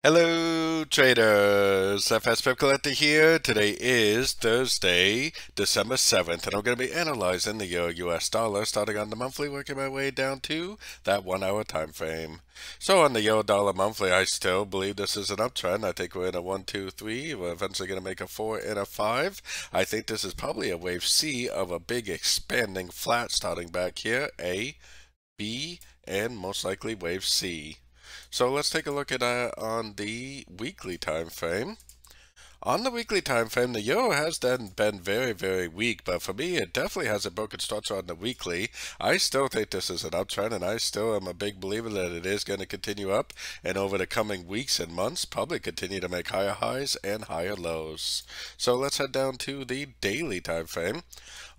Hello traders, FX Pip Collector here. Today is Thursday, December 7th, and I'm going to be analyzing the Euro-US dollar starting on the monthly, working my way down to that 1 hour time frame. So on the Euro dollar monthly, I still believe this is an uptrend. I think we're in a 1, 2, 3. We're eventually going to make a 4 and a 5. I think this is probably a wave C of a big expanding flat starting back here, A, B, and most likely wave C. So let's take a look at on the weekly time frame. On the weekly time frame, the euro has then been very, very weak, but for me, it definitely has a broken structure on the weekly. I still think this is an uptrend, and I still am a big believer that it is going to continue up, and over the coming weeks and months, probably continue to make higher highs and higher lows. So let's head down to the daily time frame.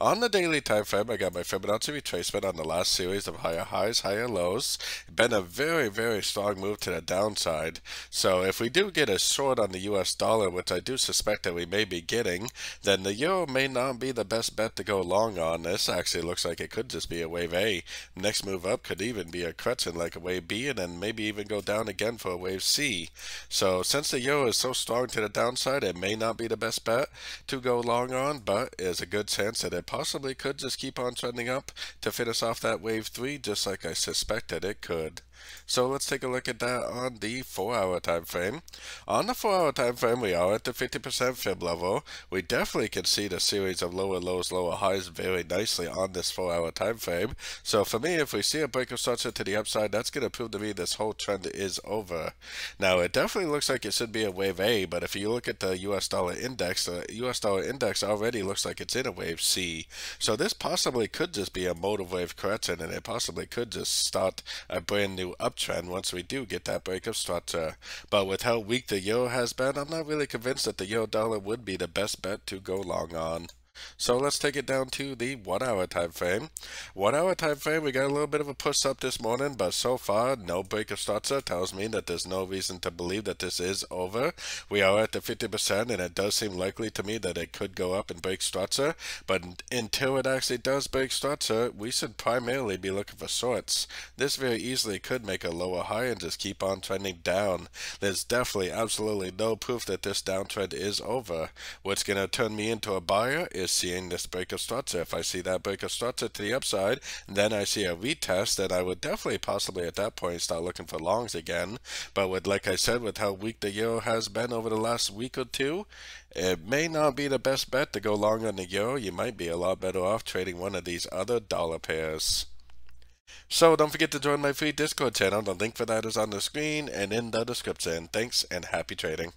On the daily time frame, I got my Fibonacci retracement on the last series of higher highs, higher lows. Been a very, very strong move to the downside. So if we do get a short on the US dollar, which I do suspect that we may be getting, then the euro may not be the best bet to go long on. This actually looks like it could just be a wave A. Next move up could even be a correction like a wave B, and then maybe even go down again for a wave C. So since the euro is so strong to the downside, it may not be the best bet to go long on, but there's a good chance that it possibly could just keep on trending up to finish off that wave 3, just like I suspected it could. So let's take a look at that on the 4 hour time frame. On the 4 hour time frame, we are at the 50% fib level. We definitely can see the series of lower lows, lower highs very nicely on this 4 hour time frame. So for me, if we see a break of structure to the upside, that's going to prove to me this whole trend is over. Now, it definitely looks like it should be a wave A, but if you look at the US dollar index, the US dollar index already looks like it's in a wave C. So this possibly could just be a motive wave correction, and it possibly could just start a brand new uptrend once we do get that break of structure. But with how weak the euro has been, I'm not really convinced that the euro dollar would be the best bet to go long on. So let's take it down to the 1 hour time frame. 1 hour time frame, we got a little bit of a push up this morning, but so far no break of structure tells me that there's no reason to believe that this is over. We are at the 50%, and it does seem likely to me that it could go up and break structure, but until it actually does break structure, we should primarily be looking for shorts. This very easily could make a lower high and just keep on trending down. There's definitely absolutely no proof that this downtrend is over. What's going to turn me into a buyer is seeing this break of structure. If I see that break of structure to the upside, and then I see a retest, then I would definitely possibly at that point start looking for longs again. But with, like I said, with how weak the euro has been over the last week or two, it may not be the best bet to go long on the euro. You might be a lot better off trading one of these other dollar pairs. So don't forget to join my free Discord channel. The link for that is on the screen and in the description. Thanks and happy trading.